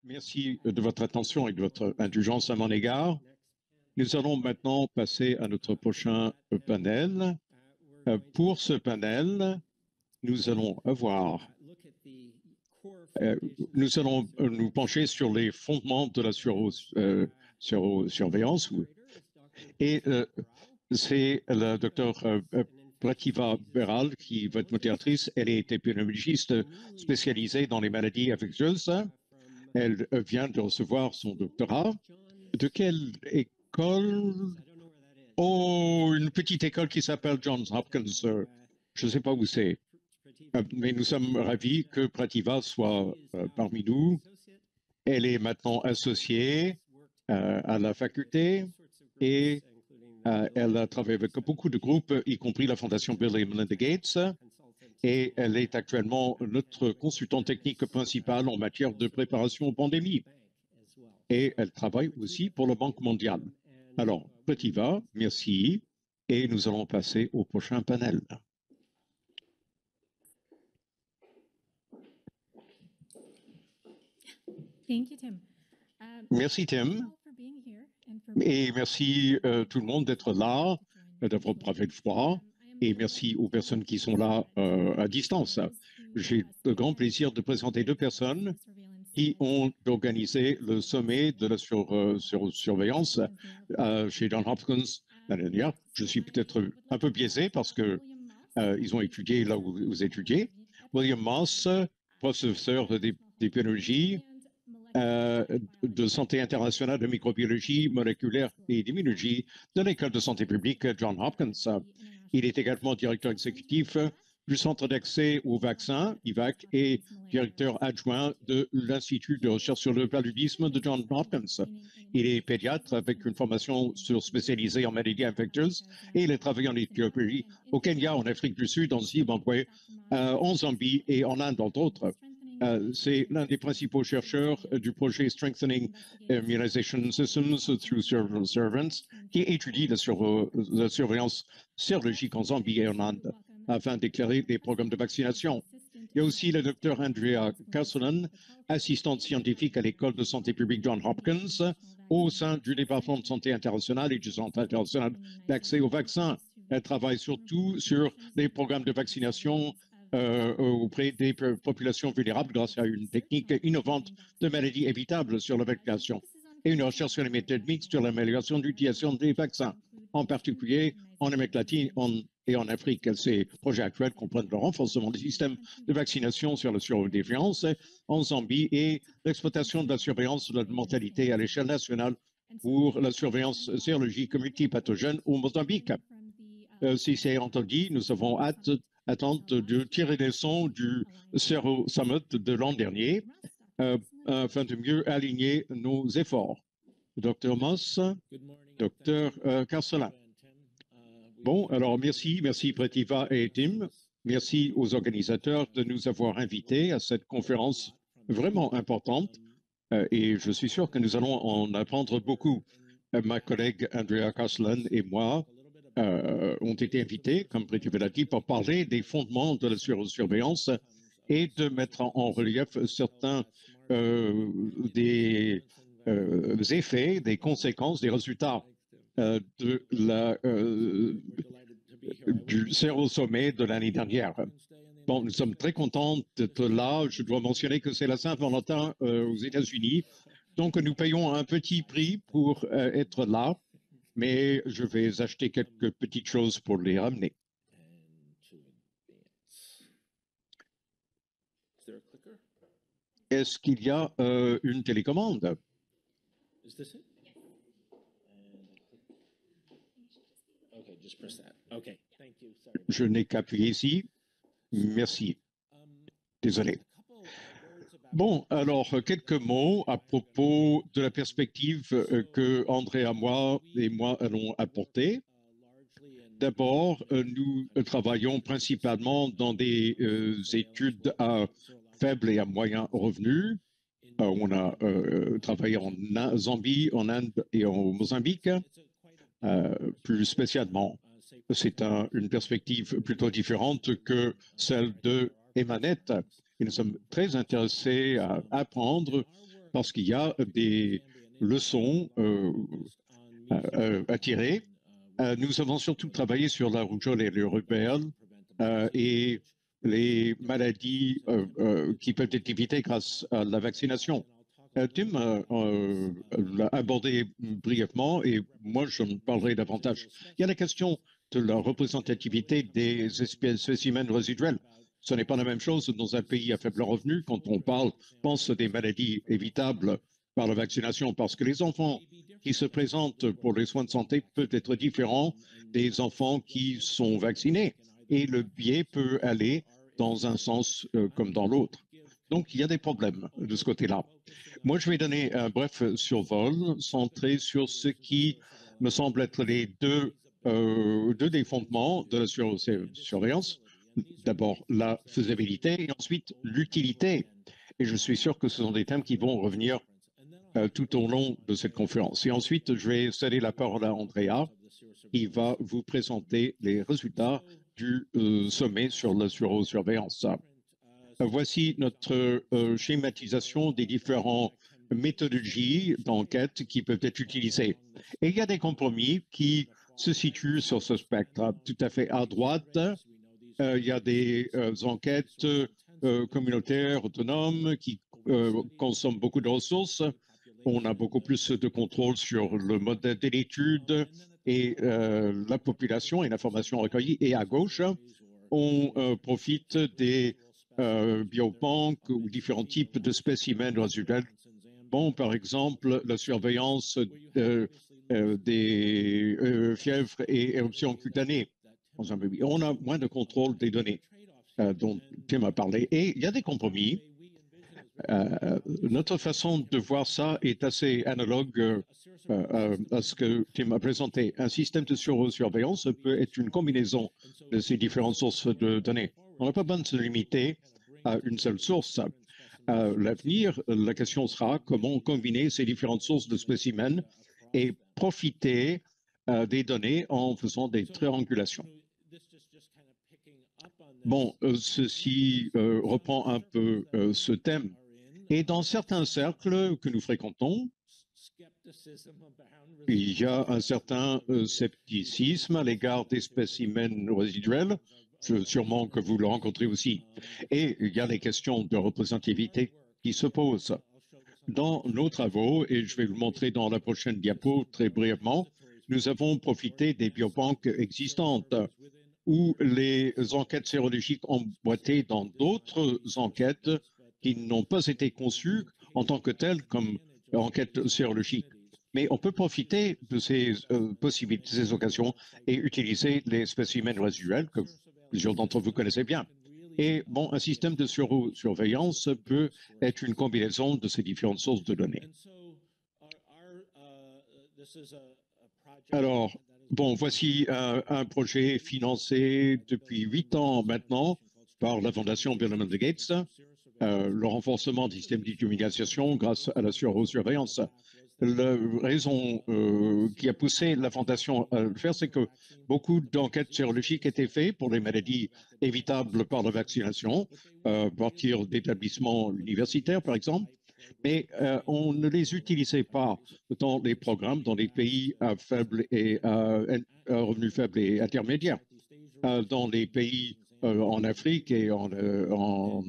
Merci de votre attention et de votre indulgence à mon égard. Nous allons maintenant passer à notre prochain panel. Pour ce panel, nous allons nous pencher sur les fondements de la surveillance. Et c'est le docteur Prativa Beral qui va être modératrice. Elle est épidémiologiste spécialisée dans les maladies infectieuses. Elle vient de recevoir son doctorat. De quelle école? Oh, une petite école qui s'appelle Johns Hopkins. Je ne sais pas où c'est. Mais nous sommes ravis que Prativa soit parmi nous. Elle est maintenant associée à la faculté et elle a travaillé avec beaucoup de groupes, y compris la Fondation Bill et Melinda Gates. Et elle est actuellement notre consultante technique principale en matière de préparation aux pandémies. Et elle travaille aussi pour la Banque mondiale. Alors, Prativa, merci. Et nous allons passer au prochain panel. Merci, Tim. Et merci tout le monde d'être là, d'avoir bravé le froid. Et merci aux personnes qui sont là à distance. J'ai le grand plaisir de présenter deux personnes qui ont organisé le sommet de la surveillance chez Johns Hopkins l'année dernière. Je suis peut-être un peu biaisé parce que ils ont étudié là où vous étudiez. William Moss, professeur d'épidémiologie, de santé internationale de microbiologie moléculaire et d'immunologie de l'École de santé publique Johns Hopkins. Il est également directeur exécutif du Centre d'accès aux vaccins, IVAC, et directeur adjoint de l'Institut de recherche sur le paludisme de Johns Hopkins. Il est pédiatre avec une formation spécialisée en maladies infectieuses et il a travaillé en Éthiopie, au Kenya, en Afrique du Sud, en Zimbabwe, en Zambie et en Inde, entre autres. C'est l'un des principaux chercheurs du projet Strengthening Immunization Systems through Surveillance, qui étudie la surveillance sérologique en Zambie et en Inde, afin d'éclairer des programmes de vaccination. Il y a aussi le docteur Andrea Castellan, assistante scientifique à l'École de santé publique Johns Hopkins, au sein du département de santé internationale et du Centre international d'accès aux vaccins. Elle travaille surtout sur les programmes de vaccination auprès des populations vulnérables grâce à une technique innovante de maladies évitables sur la vaccination et une recherche sur les méthodes mixtes sur l'amélioration de l'utilisation des vaccins, en particulier en Amérique latine et en Afrique. Ces projets actuels comprennent le renforcement des systèmes de vaccination sur la surveillance en Zambie et l'exploitation de la surveillance de la mortalité à l'échelle nationale pour la surveillance sérologique multipathogène au Mozambique. Si c'est entendu, nous avons attente de tirer les leçons du Sero Summit de l'an dernier afin de mieux aligner nos efforts. Dr. Moss, Dr. Castellan. Bon, alors merci Prativa et Tim. Merci aux organisateurs de nous avoir invités à cette conférence vraiment importante et je suis sûr que nous allons en apprendre beaucoup. Ma collègue Andrea Castellan et moi ont été invités, comme Prativa l'a dit, pour parler des fondements de la surveillance et de mettre en relief certains des effets, des conséquences, des résultats du Sommet de l'année dernière. Bon, nous sommes très contents d'être là. Je dois mentionner que c'est la Saint-Valentin aux États-Unis, donc nous payons un petit prix pour être là, mais je vais acheter quelques petites choses pour les ramener. Est-ce qu'il y a une télécommande? Je n'ai qu'à appuyer ici. Merci. Désolé. Bon, alors, quelques mots à propos de la perspective que André et moi allons apporter. D'abord, nous travaillons principalement dans des études à faible et à moyen revenu. On a travaillé en Zambie, en Inde et en Mozambique. Plus spécialement, c'est une perspective plutôt différente que celle de Emanet. Et nous sommes très intéressés à apprendre parce qu'il y a des leçons à tirer. Nous avons surtout travaillé sur la rougeole et le rubéole et les maladies qui peuvent être évitées grâce à la vaccination. Tim l'a abordé brièvement et moi, je me parlerai davantage. Il y a la question de la représentativité des spécimens résiduels. Ce n'est pas la même chose dans un pays à faible revenu quand on pense des maladies évitables par la vaccination, parce que les enfants qui se présentent pour les soins de santé peuvent être différents des enfants qui sont vaccinés et le biais peut aller dans un sens comme dans l'autre. Donc, il y a des problèmes de ce côté-là. Moi, je vais donner un bref survol centré sur ce qui me semble être les deux des fondements de la surveillance. D'abord, la faisabilité et ensuite l'utilité. Et je suis sûr que ce sont des thèmes qui vont revenir tout au long de cette conférence. Et ensuite, je vais céder la parole à Andrea, qui va vous présenter les résultats du sommet sur la surveillance. Voici notre schématisation des différentes méthodologies d'enquête qui peuvent être utilisées. Et il y a des compromis qui se situent sur ce spectre. Tout à fait à droite, il y a des enquêtes communautaires autonomes qui consomment beaucoup de ressources. On a beaucoup plus de contrôle sur le modèle de l'étude et la population et l'information recueillie. Et à gauche, on profite des biobanques ou différents types de spécimens résiduels. Bon, par exemple, la surveillance des fièvres et éruptions cutanées. On a moins de contrôle des données dont Tim a parlé. Et il y a des compromis. Notre façon de voir ça est assez analogue à ce que Tim a présenté. Un système de surveillance peut être une combinaison de ces différentes sources de données. On n'a pas besoin de se limiter à une seule source. À l'avenir, la question sera comment combiner ces différentes sources de spécimens et profiter des données en faisant des triangulations. Bon, ceci reprend un peu ce thème. Et dans certains cercles que nous fréquentons, il y a un certain scepticisme à l'égard des spécimens résiduels, sûrement que vous le rencontrez aussi. Et il y a les questions de représentativité qui se posent. Dans nos travaux, et je vais vous montrer dans la prochaine diapo très brièvement, nous avons profité des biobanques existantes ou les enquêtes sérologiques emboîtées dans d'autres enquêtes qui n'ont pas été conçues en tant que telles comme enquêtes sérologiques. Mais on peut profiter de ces possibilités, ces occasions et utiliser les spécimens résiduels que plusieurs d'entre vous connaissez bien. Et bon, un système de surveillance peut être une combinaison de ces différentes sources de données. Alors, bon, voici un projet financé depuis 8 ans maintenant par la Fondation Bill & Melinda Gates, le renforcement du système d'immunisation grâce à la surveillance. La raison qui a poussé la Fondation à le faire, c'est que beaucoup d'enquêtes sérologiques étaient faites pour les maladies évitables par la vaccination, à partir d'établissements universitaires, par exemple, mais on ne les utilisait pas dans les programmes dans les pays à revenus faibles et intermédiaires. Dans les pays en Afrique et en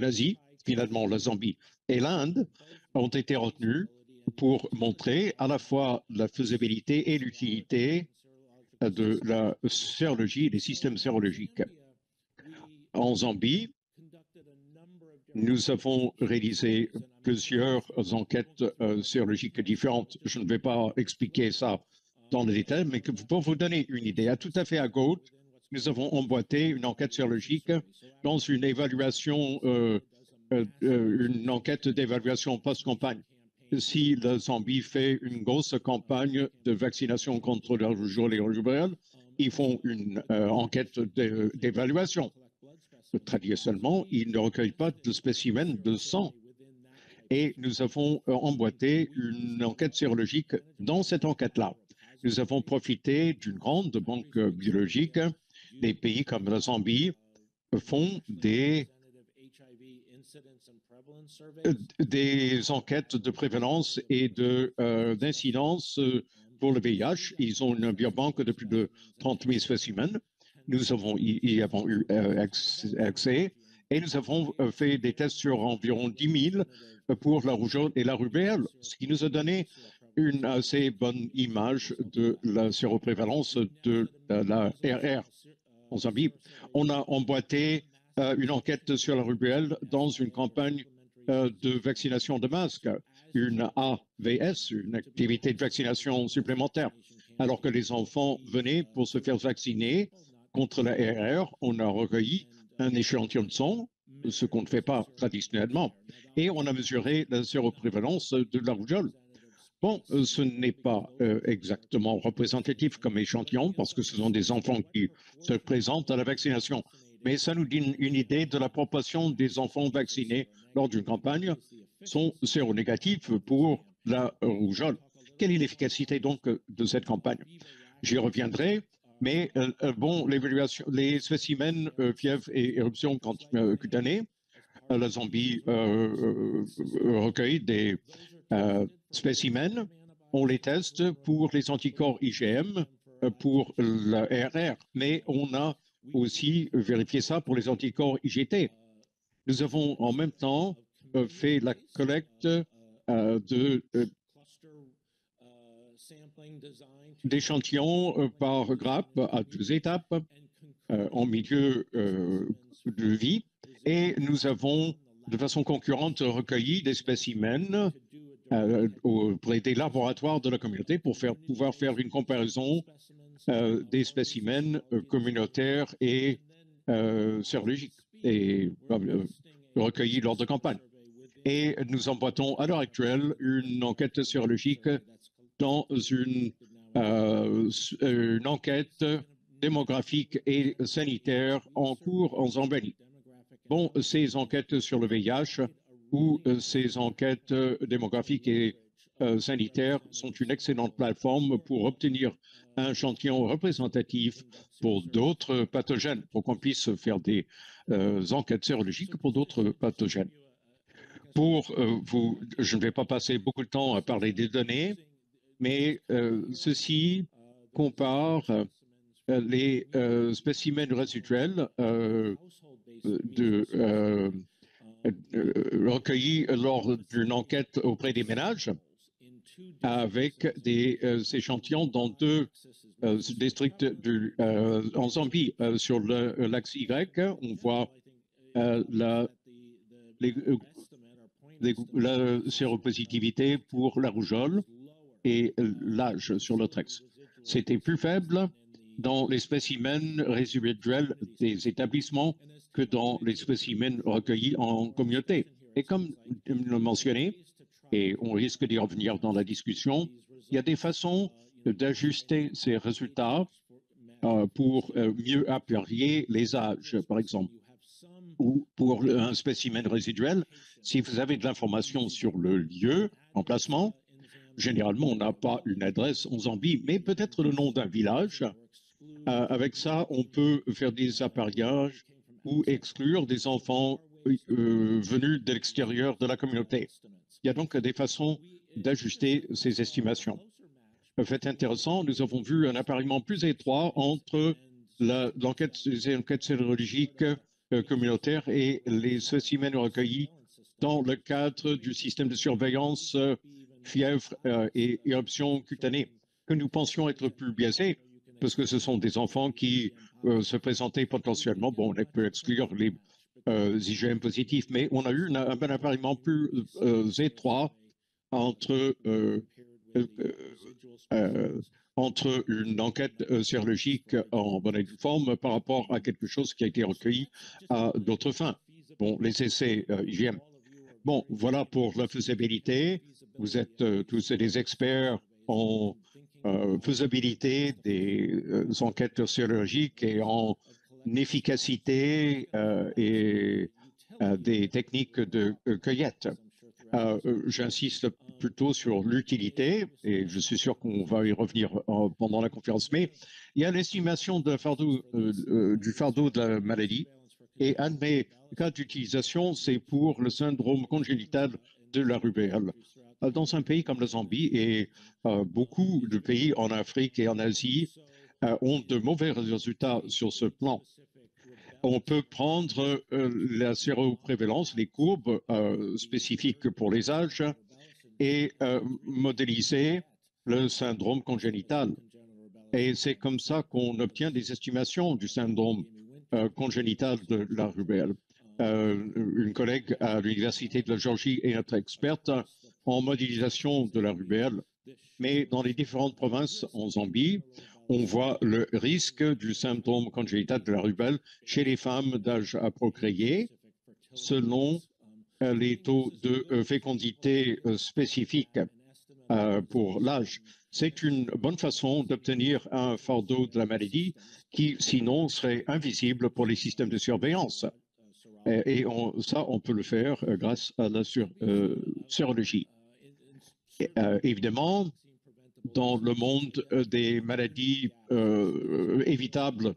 Asie, finalement la Zambie et l'Inde ont été retenus pour montrer à la fois la faisabilité et l'utilité de la sérologie et des systèmes sérologiques. En Zambie, nous avons réalisé plusieurs enquêtes sérologiques différentes. Je ne vais pas expliquer ça dans le détail, mais pour vous donner une idée, tout à fait à gauche, nous avons emboîté une enquête sérologique dans une évaluation, une enquête d'évaluation post-campagne. Si la Zambie fait une grosse campagne de vaccination contre la rougeole et le rubéole, ils font une enquête d'évaluation. Traditionnellement, ils ne recueillent pas de spécimens de sang. Et nous avons emboîté une enquête sérologique dans cette enquête-là. Nous avons profité d'une grande banque biologique. Des pays comme la Zambie font des des enquêtes de prévalence et d'incidence pour le VIH. Ils ont une biobanque de plus de 30 000 spécimens. Nous y avons eu accès et nous avons fait des tests sur environ 10 000 pour la rougeole et la rubéole, ce qui nous a donné une assez bonne image de la séroprévalence de la RR en Zambie. On a emboîté une enquête sur la rubéole dans une campagne de vaccination de masse, une AVS, une activité de vaccination supplémentaire. Alors que les enfants venaient pour se faire vacciner contre la RR, on a recueilli un échantillon de sang, ce qu'on ne fait pas traditionnellement, et on a mesuré la séroprévalence de la rougeole. Bon, ce n'est pas exactement représentatif comme échantillon parce que ce sont des enfants qui se présentent à la vaccination, mais ça nous donne une idée de la proportion des enfants vaccinés lors d'une campagne sont séronégatifs pour la rougeole. Quelle est l'efficacité donc de cette campagne? J'y reviendrai, mais bon, l'évaluation, les spécimens fièvre et éruption cutanée, la Zambie recueille des spécimens, on les teste pour les anticorps IgM, pour la RR, mais on a aussi vérifié ça pour les anticorps IgT. Nous avons en même temps fait la collecte d'échantillons par grappe à 2 étapes en milieu de vie, et nous avons de façon concurrente recueilli des spécimens auprès des laboratoires de la communauté pour pouvoir faire une comparaison des spécimens communautaires et sérologiques et recueillis lors de campagne. Et nous emboîtons à l'heure actuelle une enquête sérologique dans une enquête démographique et sanitaire en cours en Zambie. Bon, ces enquêtes sur le VIH ou ces enquêtes démographiques et sanitaires sont une excellente plateforme pour obtenir un échantillon représentatif pour d'autres pathogènes, pour qu'on puisse faire des enquêtes sérologiques pour d'autres pathogènes. Je ne vais pas passer beaucoup de temps à parler des données, mais ceci compare les spécimens résiduels recueillis lors d'une enquête auprès des ménages avec des échantillons dans 2 districts en Zambie. Sur l'axe Y, on voit la séropositivité pour la rougeole et l'âge sur l'autre axe. C'était plus faible dans les spécimens résiduels des établissements que dans les spécimens recueillis en communauté. Et comme le mentionné, et on risque d'y revenir dans la discussion, il y a des façons d'ajuster ces résultats pour mieux appuyer les âges, par exemple. Ou pour un spécimen résiduel, si vous avez de l'information sur le lieu, emplacement, généralement on n'a pas une adresse en Zambie, mais peut-être le nom d'un village. Avec ça, on peut faire des appareillages ou exclure des enfants venus de l'extérieur de la communauté. Il y a donc des façons d'ajuster ces estimations. Fait intéressant, nous avons vu un appareillement plus étroit entre les enquêtes sérologiques communautaires et les spécimens recueillis dans le cadre du système de surveillance fièvre et éruption cutanée, que nous pensions être plus biaisés, parce que ce sont des enfants qui se présentaient potentiellement, bon, on peut exclure les IgM positifs, mais on a eu un appareillement plus étroit entre une enquête sérologique en bonne et due forme par rapport à quelque chose qui a été recueilli à d'autres fins. Bon, les essais IgM. Bon, voilà pour la faisabilité. Vous êtes tous des experts en faisabilité des enquêtes sérologiques et en efficacité et des techniques de cueillette. J'insiste plutôt sur l'utilité, et je suis sûr qu'on va y revenir pendant la conférence, mais il y a l'estimation du fardeau de la maladie Et un de mes cas d'utilisation, c'est pour le syndrome congénital de la rubéole. Dans un pays comme la Zambie et beaucoup de pays en Afrique et en Asie ont de mauvais résultats sur ce plan. On peut prendre la séroprévalence, les courbes spécifiques pour les âges et modéliser le syndrome congénital. Et c'est comme ça qu'on obtient des estimations du syndrome congénital de la rubéole. Une collègue à l'Université de la Géorgie est notre experte en modélisation de la rubéole. Mais dans les différentes provinces en Zambie, on voit le risque du syndrome congénital de la rubéole chez les femmes d'âge à procréer selon les taux de fécondité spécifiques pour l'âge. C'est une bonne façon d'obtenir un fardeau de la maladie qui, sinon, serait invisible pour les systèmes de surveillance. Et ça, on peut le faire grâce à la sérologie. Évidemment, dans le monde des maladies évitables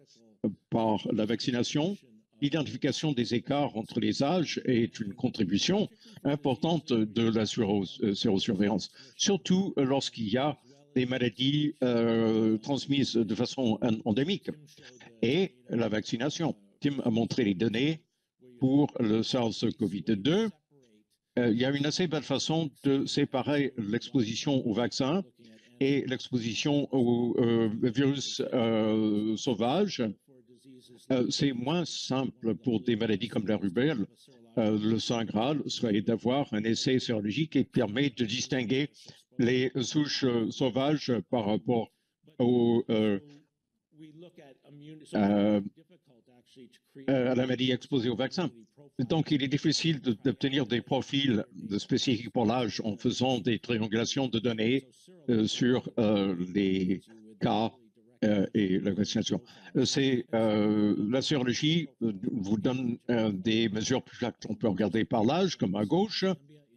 par la vaccination, l'identification des écarts entre les âges est une contribution importante de la sérosurveillance, surtout lorsqu'il y a des maladies transmises de façon endémique. Et la vaccination. Tim a montré les données pour le SARS-CoV-2. Il y a une assez belle façon de séparer l'exposition au vaccin et l'exposition au virus sauvage. C'est moins simple pour des maladies comme la rubéole. Le Saint Graal serait d'avoir un essai sérologique qui permet de distinguer les souches sauvages par rapport à la maladie exposée au vaccin. Donc, il est difficile d'obtenir des profils spécifiques pour l'âge en faisant des triangulations de données sur les cas et la vaccination. La sérologie vous donne des mesures plus exactes. On peut regarder par l'âge, comme à gauche.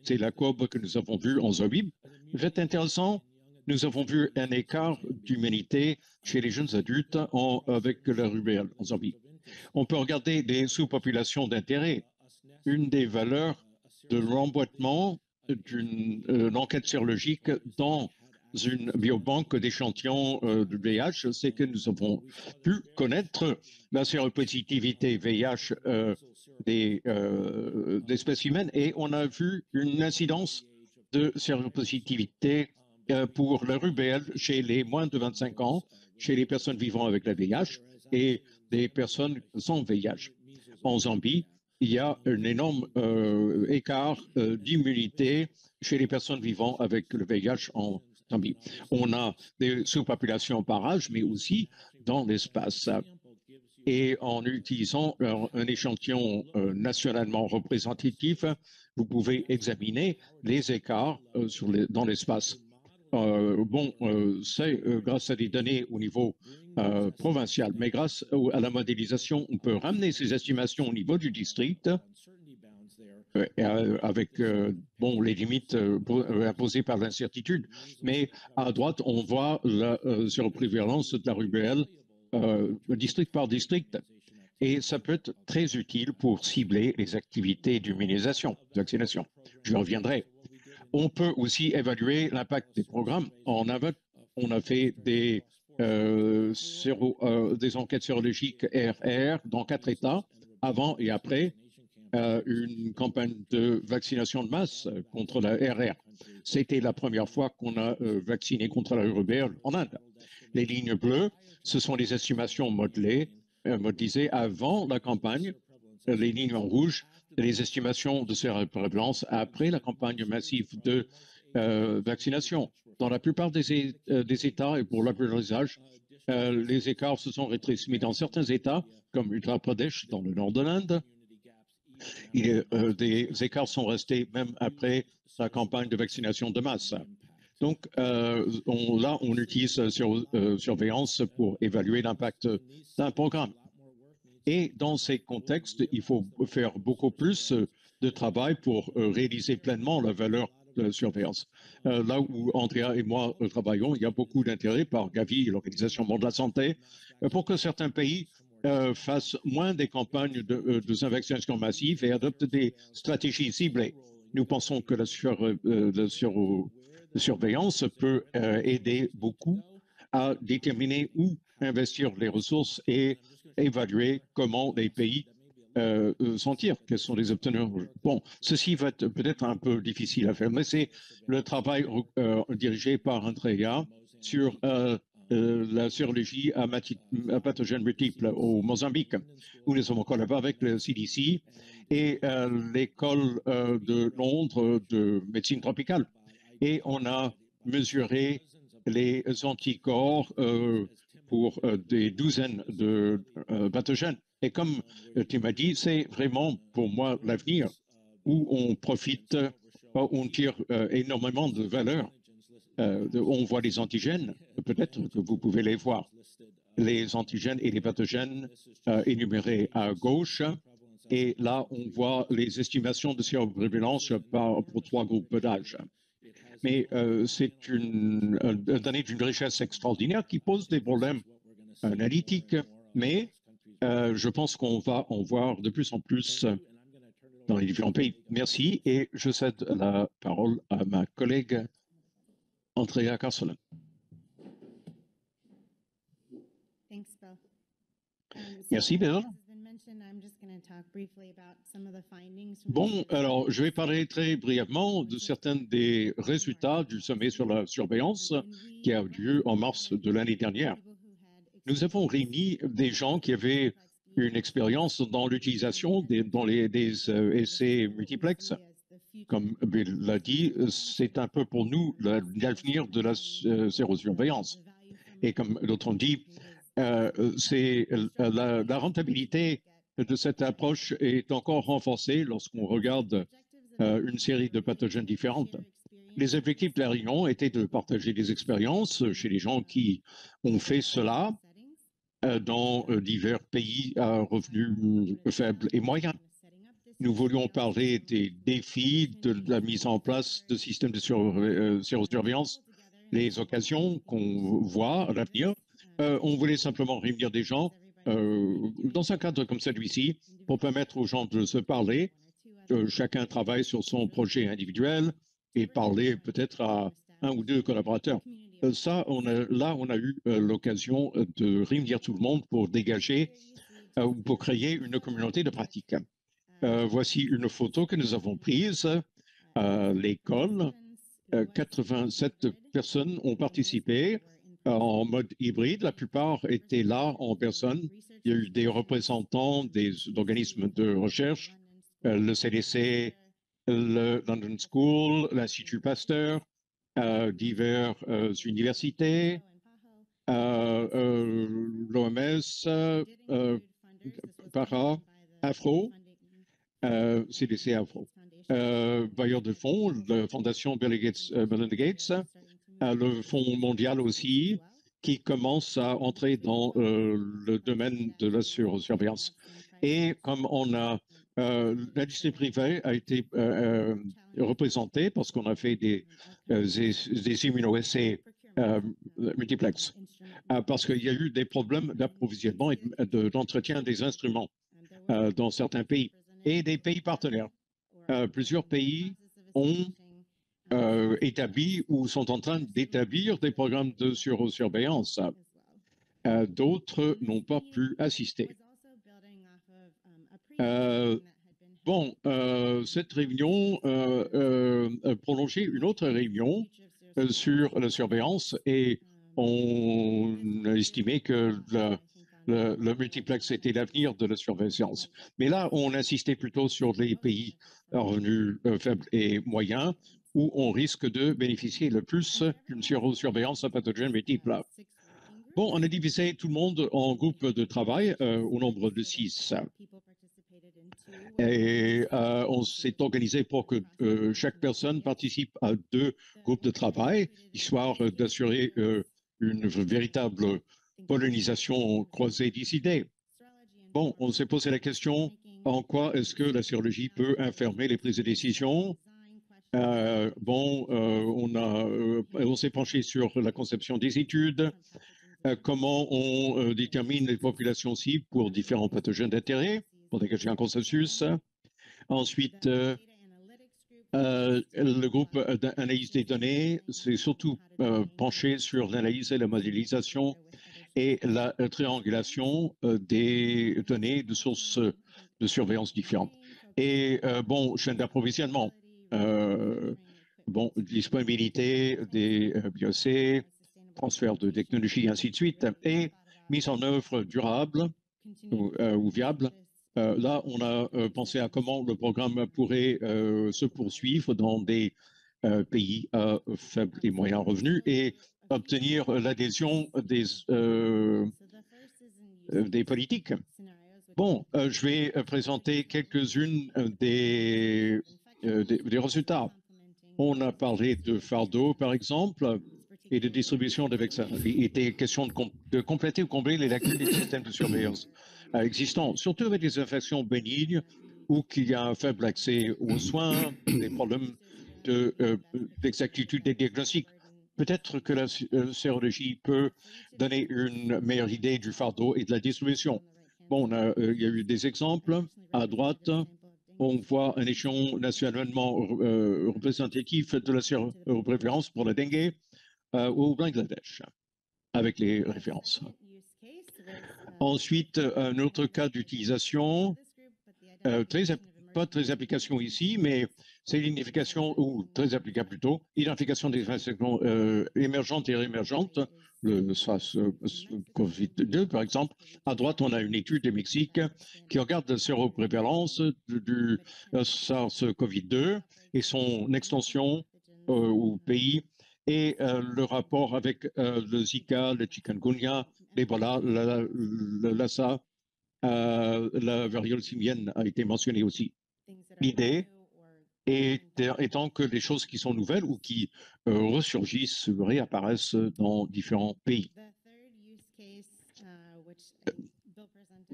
C'est la courbe que nous avons vue en Zambie. C'est intéressant. Nous avons vu un écart d'immunité chez les jeunes adultes avec la rubéole en Zambie. On peut regarder des sous-populations d'intérêt. Une des valeurs de l'emboîtement d'une enquête sérologique dans une biobanque d'échantillons de VIH, c'est que nous avons pu connaître la séropositivité VIH des spécimens et on a vu une incidence de séropositivité pour la rubéole chez les moins de 25 ans, chez les personnes vivant avec la VIH et des personnes sans VIH. En Zambie, il y a un énorme écart d'immunité chez les personnes vivant avec le VIH en Zambie. On a des sous-populations par âge, mais aussi dans l'espace. Et en utilisant un échantillon nationalement représentatif, vous pouvez examiner les écarts dans l'espace. C'est grâce à des données au niveau provincial, mais grâce à la modélisation, on peut ramener ces estimations au niveau du district avec les limites imposées par l'incertitude. Mais à droite, on voit la séroprévalence de la rubéole district par district. Et ça peut être très utile pour cibler les activités d'immunisation, de vaccination. Je reviendrai. On peut aussi évaluer l'impact des programmes. On a fait des enquêtes sérologiques RR dans 4 États, avant et après une campagne de vaccination de masse contre la RR. C'était la première fois qu'on a vacciné contre la rubéole en Inde. Les lignes bleues, ce sont les estimations modélisées avant la campagne. Les lignes en rouge, les estimations de séroprévalence après la campagne massive de vaccination. Dans la plupart des États et pour la plupart des âges, les écarts se sont rétrécis. Mais dans certains États, comme Uttar Pradesh, dans le nord de l'Inde, des écarts sont restés même après la campagne de vaccination de masse. Donc là, on utilise surveillance pour évaluer l'impact d'un programme. Et dans ces contextes, il faut faire beaucoup plus de travail pour réaliser pleinement la valeur de la surveillance. Là où Andrea et moi travaillons, il y a beaucoup d'intérêt par Gavi et l'Organisation mondiale de la santé pour que certains pays fassent moins des campagnes de vaccination massive et adoptent des stratégies ciblées. Nous pensons que la surveillance peut aider beaucoup à déterminer où investir les ressources et évaluer comment les pays s'en tirent, quels sont les obtenants. Bon, ceci va être peut-être un peu difficile à faire, mais c'est le travail dirigé par Andrea sur la sérologie à pathogènes multiples au Mozambique, où nous avons collaboré avec le CDC et l'école de Londres de médecine tropicale. Et on a mesuré les anticorps pour des douzaines de pathogènes. Et comme tu m'as dit, c'est vraiment pour moi l'avenir où on profite, on tire énormément de valeur. On voit les antigènes, peut-être que vous pouvez les voir, les antigènes et les pathogènes énumérés à gauche. Et là, on voit les estimations de séroprévalence pour 3 groupes d'âge. Mais c'est une donnée d'une richesse extraordinaire qui pose des problèmes analytiques, mais je pense qu'on va en voir de plus en plus dans les différents pays. Merci et je cède la parole à ma collègue Andrea Carsolen. Merci, Bill. Bon, alors je vais parler très brièvement de certains des résultats du sommet sur la surveillance qui a eu lieu en mars de l'année dernière. Nous avons réuni des gens qui avaient une expérience dans l'utilisation des essais multiplex. Comme Bill l'a dit, c'est un peu pour nous l'avenir de la sérosurveillance. Et comme d'autres ont dit, c'est la rentabilité de cette approche est encore renforcée lorsqu'on regarde une série de pathogènes différentes. Les objectifs de la réunion étaient de partager des expériences chez les gens qui ont fait cela dans divers pays à revenus faibles et moyens. Nous voulions parler des défis de la mise en place de systèmes de sérosurveillance, les occasions qu'on voit à l'avenir. On voulait simplement réunir des gens dans un cadre comme celui-ci pour permettre aux gens de se parler. Chacun travaille sur son projet individuel et parler peut-être à 1 ou 2 collaborateurs. Là, on a eu l'occasion de réunir tout le monde pour dégager ou pour créer une communauté de pratique. Voici une photo que nous avons prise à l'école. 87 personnes ont participé en mode hybride. La plupart étaient là en personne. Il y a eu des représentants des organismes de recherche, le CDC, le London School, l'Institut Pasteur, diverses universités, l'OMS, Para, Afro, CDC Afro, bailleurs de fonds, la Fondation Melinda Gates, le Fonds mondial aussi, qui commence à entrer dans le domaine de la surveillance. Et comme on a, l'industrie privée a été représentée parce qu'on a fait des immunoessais multiplex, parce qu'il y a eu des problèmes d'approvisionnement et d'entretien des instruments dans certains pays et des pays partenaires. Plusieurs pays ont établi ou sont en train d'établir des programmes de surveillance. D'autres n'ont pas pu assister. Cette réunion prolongeait une autre réunion sur la surveillance et on a estimé que le multiplex était l'avenir de la surveillance. Mais là, on insistait plutôt sur les pays à revenus faibles et moyens où on risque de bénéficier le plus d'une surveillance à pathogènes multiples. Bon, on a divisé tout le monde en groupes de travail au nombre de 6. Et on s'est organisé pour que chaque personne participe à 2 groupes de travail, histoire d'assurer une véritable pollinisation croisée d'idées. Bon, on s'est posé la question, en quoi est-ce que la sérologie peut informer les prises de décision? On s'est penché sur la conception des études, comment on détermine les populations cibles pour différents pathogènes d'intérêt, pour lesquels j'ai un consensus. Ensuite, le groupe d'analyse des données s'est surtout penché sur l'analyse et la modélisation et la triangulation des données de sources de surveillance différentes. Et bon, chaîne d'approvisionnement, bon, disponibilité des BioC, transfert de technologie, ainsi de suite, et mise en œuvre durable ou viable. Là, on a pensé à comment le programme pourrait se poursuivre dans des pays à faibles et moyens revenus et obtenir l'adhésion des politiques. Bon, je vais présenter quelques-unes des résultats. On a parlé de fardeau, par exemple, et de distribution de vaccins. Il était question de compléter ou combler les lacunes des systèmes de surveillance existants, surtout avec des infections bénignes ou qu'il y a un faible accès aux soins, des problèmes d'exactitude des diagnostics. Peut-être que la sérologie peut donner une meilleure idée du fardeau et de la distribution. Bon, il y a eu des exemples. À droite, on voit un échelon nationalement représentatif de la séropréférence pour la dengue au Bangladesh, avec les références. Ensuite, un autre cas d'utilisation, pas très application ici, mais c'est l'identification, ou très applicable plutôt, identification des infections émergentes et réémergentes, le SARS-CoV-2 par exemple. À droite, on a une étude du Mexique qui regarde la séroprévalence du SARS-CoV-2 et son extension au pays, et le rapport avec le Zika, le chikungunya, l'Ebola, le Lassa, la variole simienne a été mentionnée aussi. L'idée étant que les choses qui sont nouvelles ou qui ressurgissent, réapparaissent dans différents pays.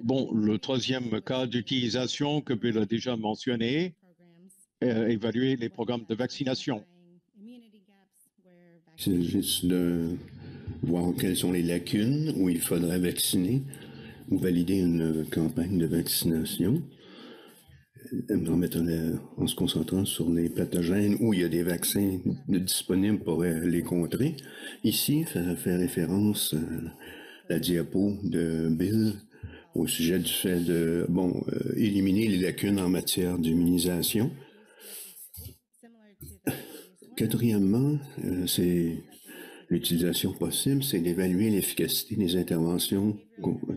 Bon, le troisième cas d'utilisation que Bill a déjà mentionné, évaluer les programmes de vaccination. C'est juste de voir quelles sont les lacunes où il faudrait vacciner ou valider une campagne de vaccination en se concentrant sur les pathogènes où il y a des vaccins disponibles pour les contrer. Ici, ça fait référence à la diapo de Bill au sujet du fait de éliminer les lacunes en matière d'immunisation. Quatrièmement, c'est l'utilisation possible, c'est d'évaluer l'efficacité des interventions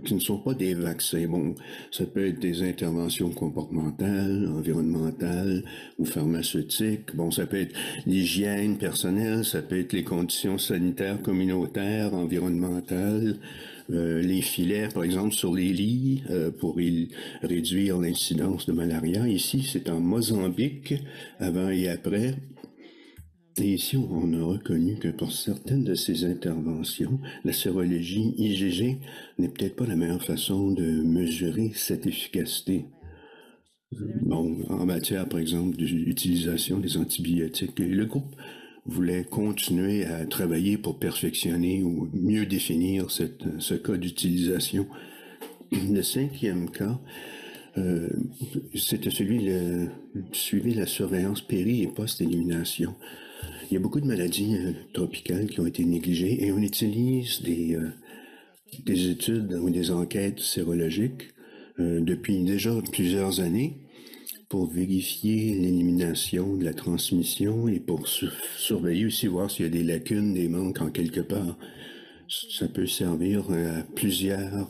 qui ne sont pas des vaccins. Bon, ça peut être des interventions comportementales, environnementales ou pharmaceutiques. Bon, ça peut être l'hygiène personnelle, ça peut être les conditions sanitaires communautaires, environnementales, les filets, par exemple, sur les lits pour réduire l'incidence de malaria. Ici, c'est en Mozambique, avant et après. Et ici, on a reconnu que pour certaines de ces interventions, la sérologie IgG n'est peut-être pas la meilleure façon de mesurer cette efficacité. Bon, en matière, par exemple, d'utilisation des antibiotiques, le groupe voulait continuer à travailler pour perfectionner ou mieux définir ce cas d'utilisation. Le cinquième cas, c'était suivi la surveillance péri- et post-élimination. Il y a beaucoup de maladies tropicales qui ont été négligées et on utilise des études ou des enquêtes sérologiques depuis déjà plusieurs années pour vérifier l'élimination de la transmission et pour surveiller aussi, voir s'il y a des lacunes, des manques en quelque part. Ça peut servir à plusieurs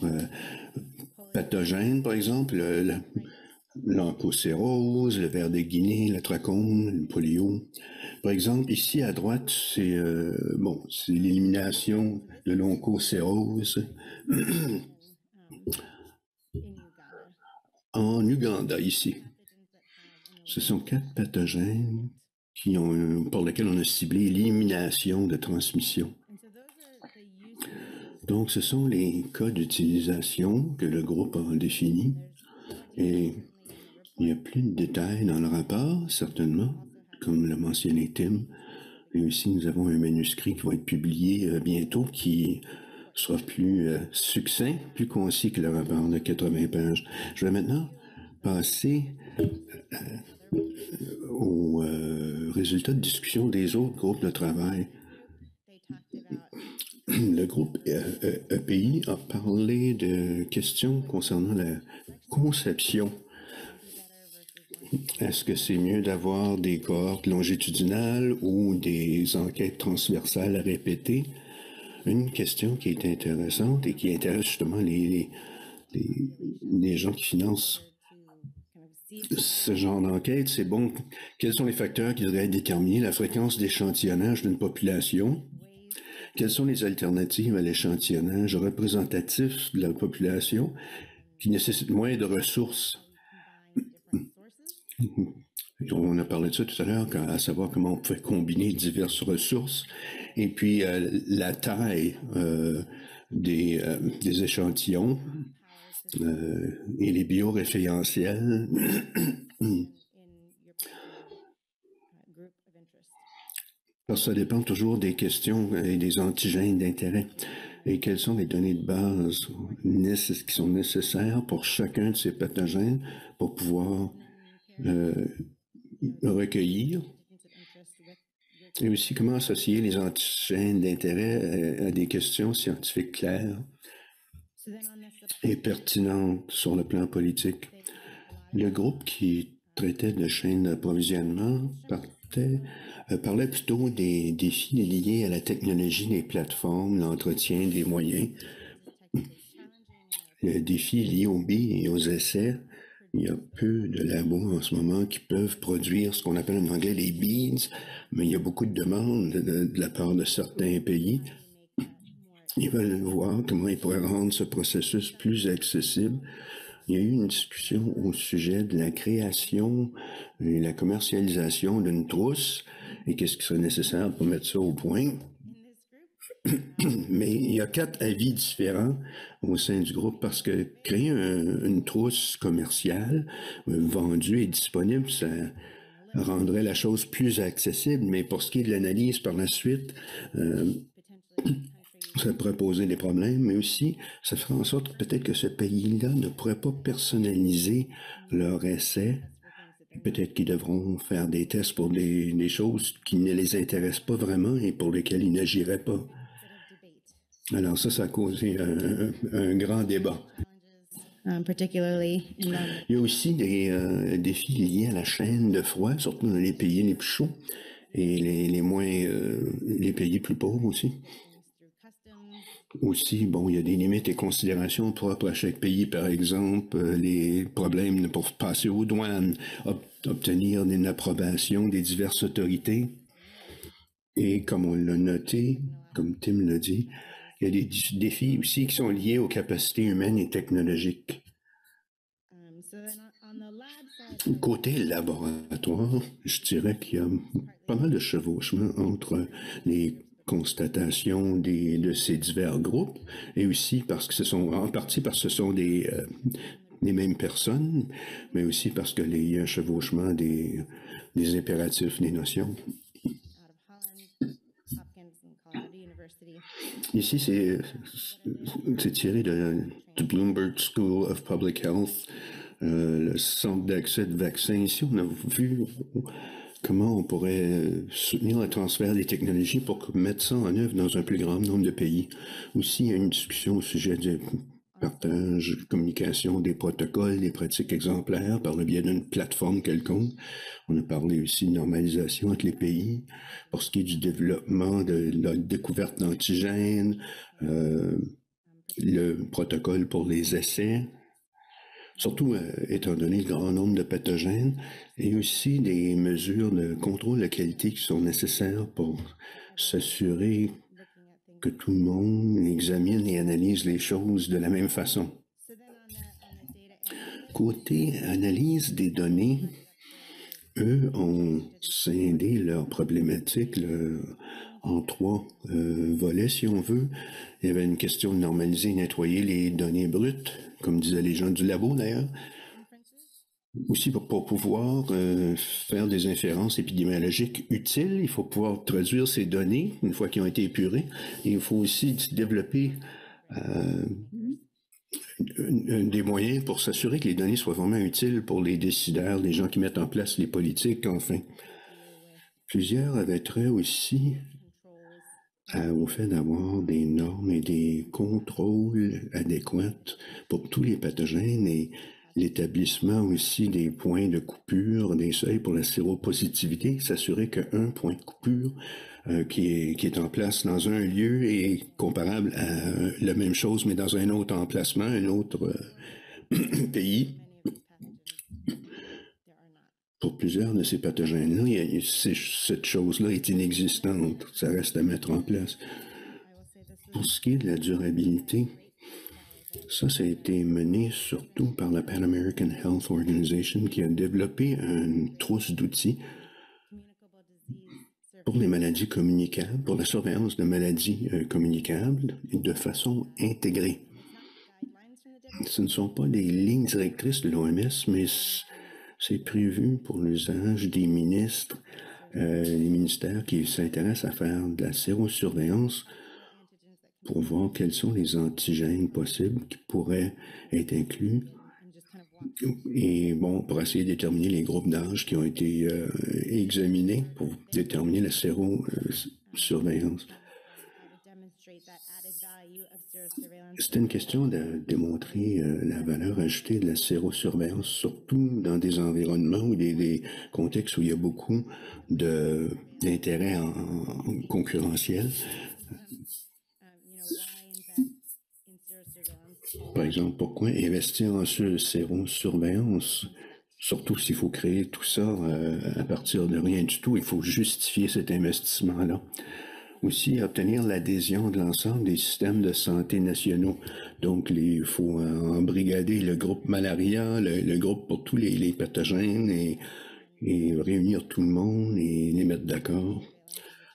pathogènes, par exemple, l'onchocérose, le ver de Guinée, la trachome, le polio. Par exemple, ici à droite, c'est l'élimination de l'onchocérose en Ouganda, ici. Ce sont 4 pathogènes pour lesquels on a ciblé l'élimination de transmission. Donc, ce sont les cas d'utilisation que le groupe a définis. Et il y a plus de détails dans le rapport, certainement, comme l'a mentionné Tim. Et aussi, nous avons un manuscrit qui va être publié bientôt qui sera plus succinct, plus concis que le rapport de 80 pages. Je vais maintenant passer aux résultats de discussion des autres groupes de travail. Le groupe EPI a parlé de questions concernant la conception. Est-ce que c'est mieux d'avoir des cohortes longitudinales ou des enquêtes transversales à répéter? Une question qui est intéressante et qui intéresse justement les gens qui financent ce genre d'enquête, c'est bon, quels sont les facteurs qui devraient déterminer la fréquence d'échantillonnage d'une population? Quelles sont les alternatives à l'échantillonnage représentatif de la population qui nécessite moins de ressources? On a parlé de ça tout à l'heure, à savoir comment on pouvait combiner diverses ressources. Et puis, la taille des échantillons et les bioréférentiels. Parce que ça dépend toujours des questions et des antigènes d'intérêt. Et quelles sont les données de base qui sont nécessaires pour chacun de ces pathogènes pour pouvoir recueillir. Et aussi comment associer les antigènes d'intérêt à des questions scientifiques claires et pertinentes sur le plan politique. Le groupe qui traitait de chaînes d'approvisionnement parlait plutôt des défis liés à la technologie des plateformes, l'entretien des moyens, les défis liés aux billes et aux essais. Il y a peu de labos en ce moment qui peuvent produire ce qu'on appelle en anglais les beads, mais il y a beaucoup de demandes de la part de certains pays. Ils veulent voir comment ils pourraient rendre ce processus plus accessible. Il y a eu une discussion au sujet de la création et la commercialisation d'une trousse et qu'est-ce qui serait nécessaire pour mettre ça au point. Mais il y a 4 avis différents au sein du groupe parce que créer une trousse commerciale vendue et disponible, ça rendrait la chose plus accessible, mais pour ce qui est de l'analyse par la suite, ça pourrait poser des problèmes, mais aussi ça ferait en sorte que peut-être que ce pays-là ne pourrait pas personnaliser leur essai. Peut-être qu'ils devront faire des tests pour des choses qui ne les intéressent pas vraiment et pour lesquelles ils n'agiraient pas. Alors ça a causé un grand débat. Il y a aussi des défis liés à la chaîne de froid, surtout dans les pays les plus chauds et les pays plus pauvres aussi. Aussi, bon, il y a des limites et considérations propres à chaque pays, par exemple, les problèmes pour passer aux douanes, obtenir une approbation des diverses autorités. Et comme on l'a noté, comme Tim l'a dit, il y a des défis aussi qui sont liés aux capacités humaines et technologiques. Côté laboratoire, je dirais qu'il y a pas mal de chevauchement entre les constatations de ces divers groupes et aussi parce que en partie parce que ce sont les mêmes personnes, mais aussi parce qu'il y a un chevauchement des impératifs, des notions. Ici, c'est tiré de Bloomberg School of Public Health, le centre d'accès de vaccins. Ici, on a vu comment on pourrait soutenir le transfert des technologies pour mettre ça en œuvre dans un plus grand nombre de pays. Aussi, il y a une discussion au sujet du partage, communication des protocoles, des pratiques exemplaires par le biais d'une plateforme quelconque. On a parlé aussi de normalisation entre les pays pour ce qui est du développement de la découverte d'antigènes, le protocole pour les essais, surtout étant donné le grand nombre de pathogènes, et aussi des mesures de contrôle de qualité qui sont nécessaires pour s'assurer que tout le monde examine et analyse les choses de la même façon. Côté analyse des données, eux ont scindé leurs problématiques en 3 volets, si on veut. Il y avait une question de normaliser et nettoyer les données brutes, comme disaient les gens du labo d'ailleurs. Aussi, pour pouvoir faire des inférences épidémiologiques utiles, il faut pouvoir traduire ces données une fois qu'elles ont été épurées. Et il faut aussi développer des moyens pour s'assurer que les données soient vraiment utiles pour les décideurs, les gens qui mettent en place les politiques, enfin. Plusieurs avaient trait aussi au fait d'avoir des normes et des contrôles adéquats pour tous les pathogènes et l'établissement aussi des points de coupure, des seuils pour la séropositivité, s'assurer qu'un point de coupure qui est en place dans un lieu est comparable à la même chose, mais dans un autre emplacement, un autre pays. Pour plusieurs de ces pathogènes-là, cette chose-là est inexistante. Ça reste à mettre en place. Pour ce qui est de la durabilité, ça a été mené surtout par la Pan American Health Organization qui a développé une trousse d'outils pour les maladies communicables, pour la surveillance de maladies communicables de façon intégrée. Ce ne sont pas des lignes directrices de l'OMS, mais c'est prévu pour l'usage des ministres, les ministères qui s'intéressent à faire de la sérosurveillance pour voir quels sont les antigènes possibles qui pourraient être inclus et bon, pour essayer de déterminer les groupes d'âge qui ont été examinés pour déterminer la sérosurveillance. C'était une question de démontrer la valeur ajoutée de la sérosurveillance, surtout dans des environnements ou des contextes où il y a beaucoup d'intérêts en concurrentiel. Par exemple, pourquoi investir en sérosurveillance? Surtout s'il faut créer tout ça à partir de rien du tout, il faut justifier cet investissement-là. Aussi, obtenir l'adhésion de l'ensemble des systèmes de santé nationaux. Donc, il faut embrigader le groupe malaria, le groupe pour tous les pathogènes et réunir tout le monde et les mettre d'accord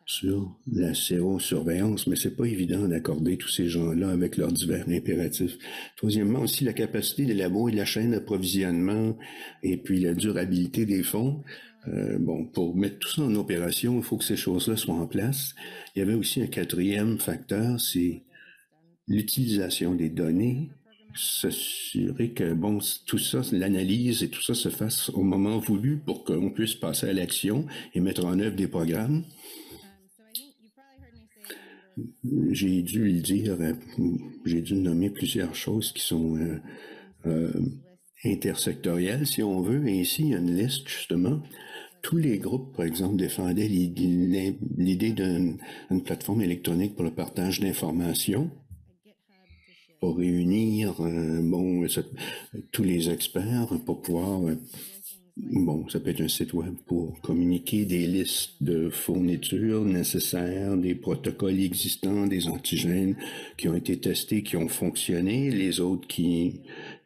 sur la sérosurveillance, mais c'est pas évident d'accorder tous ces gens-là avec leurs divers impératifs. Troisièmement, aussi la capacité des labos et de la chaîne d'approvisionnement et puis la durabilité des fonds. Bon, pour mettre tout ça en opération, il faut que ces choses-là soient en place. Il y avait aussi un quatrième facteur, c'est l'utilisation des données, s'assurer que, bon, tout ça, l'analyse et tout ça se fasse au moment voulu pour qu'on puisse passer à l'action et mettre en œuvre des programmes. J'ai dû le dire, j'ai dû nommer plusieurs choses qui sont intersectorielles, si on veut, et ici, il y a une liste, justement. Tous les groupes, par exemple, défendaient l'idée d'une plateforme électronique pour le partage d'informations, pour réunir tous les experts pour pouvoir... Bon, ça peut être un site web pour communiquer des listes de fournitures nécessaires, des protocoles existants, des antigènes qui ont été testés, qui ont fonctionné, les autres qui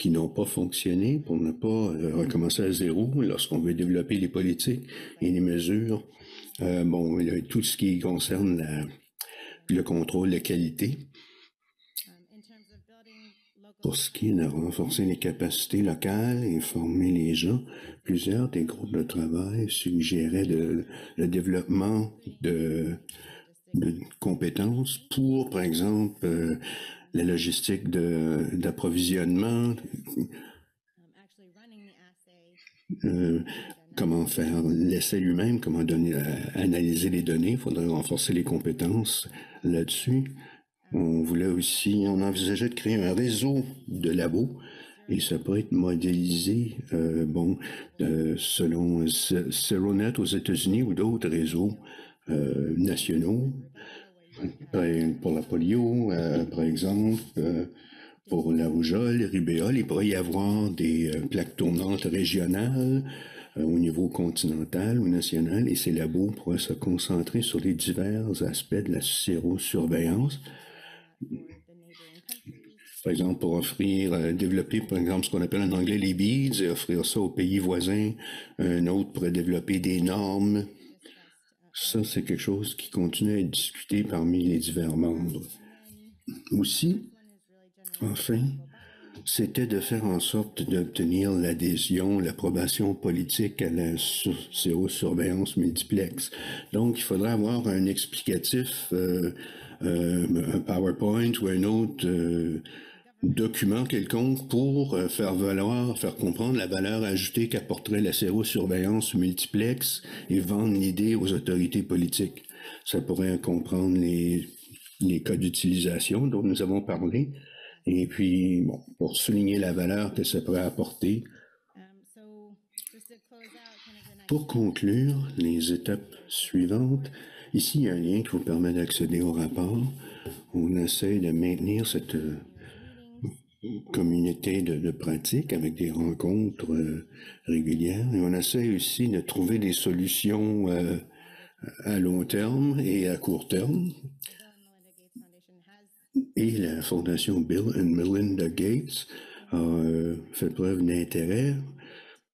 n'ont pas fonctionné pour ne pas recommencer à zéro lorsqu'on veut développer les politiques et les mesures. Bon, il y a tout ce qui concerne le contrôle de qualité. Pour ce qui est de renforcer les capacités locales et former les gens, plusieurs des groupes de travail suggéraient le développement de compétences pour, par exemple, la logistique d'approvisionnement, comment faire l'essai lui-même, comment analyser les données. Il faudrait renforcer les compétences là-dessus. On envisageait de créer un réseau de labos et ça peut être modélisé selon Seronet aux États-Unis ou d'autres réseaux nationaux. Pour la polio, par exemple, pour la rougeole, la rubéole, il pourrait y avoir des plaques tournantes régionales au niveau continental ou national et ces labos pourraient se concentrer sur les divers aspects de la sérosurveillance. Par exemple, pour développer, par exemple, ce qu'on appelle en anglais les beads et offrir ça aux pays voisins. Un autre pourrait développer des normes. Ça, c'est quelque chose qui continue à être discuté parmi les divers membres. Aussi, enfin, c'était de faire en sorte d'obtenir l'adhésion, l'approbation politique à la sérosurveillance multiplexe. Donc, il faudrait avoir un explicatif un PowerPoint ou un autre document quelconque pour faire comprendre la valeur ajoutée qu'apporterait la sérosurveillance multiplex et vendre l'idée aux autorités politiques. Ça pourrait comprendre les cas d'utilisation dont nous avons parlé, et puis, bon, pour souligner la valeur que ça pourrait apporter. Pour conclure les étapes suivantes, ici, il y a un lien qui vous permet d'accéder au rapport. On essaie de maintenir cette communauté de pratique avec des rencontres régulières, et on essaie aussi de trouver des solutions à long terme et à court terme. Et la Fondation Bill and Melinda Gates a fait preuve d'intérêt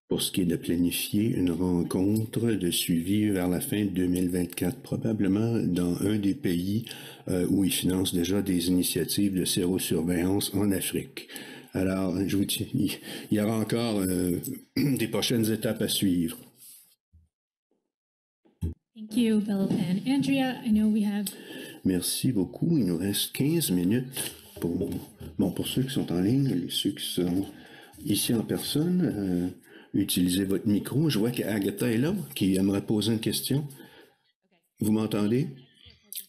pour ce qui est de planifier une rencontre de suivi vers la fin de 2024, probablement dans un des pays où ils financent déjà des initiatives de sérosurveillance en Afrique. Alors, je vous dis, il y aura encore des prochaines étapes à suivre. Thank you, Bill and Andrea. I know we have... Merci beaucoup. Il nous reste 15 minutes pour ceux qui sont en ligne, ceux qui sont ici en personne. Utilisez votre micro. Je vois qu'Agatha est là, qui aimerait poser une question. Vous m'entendez?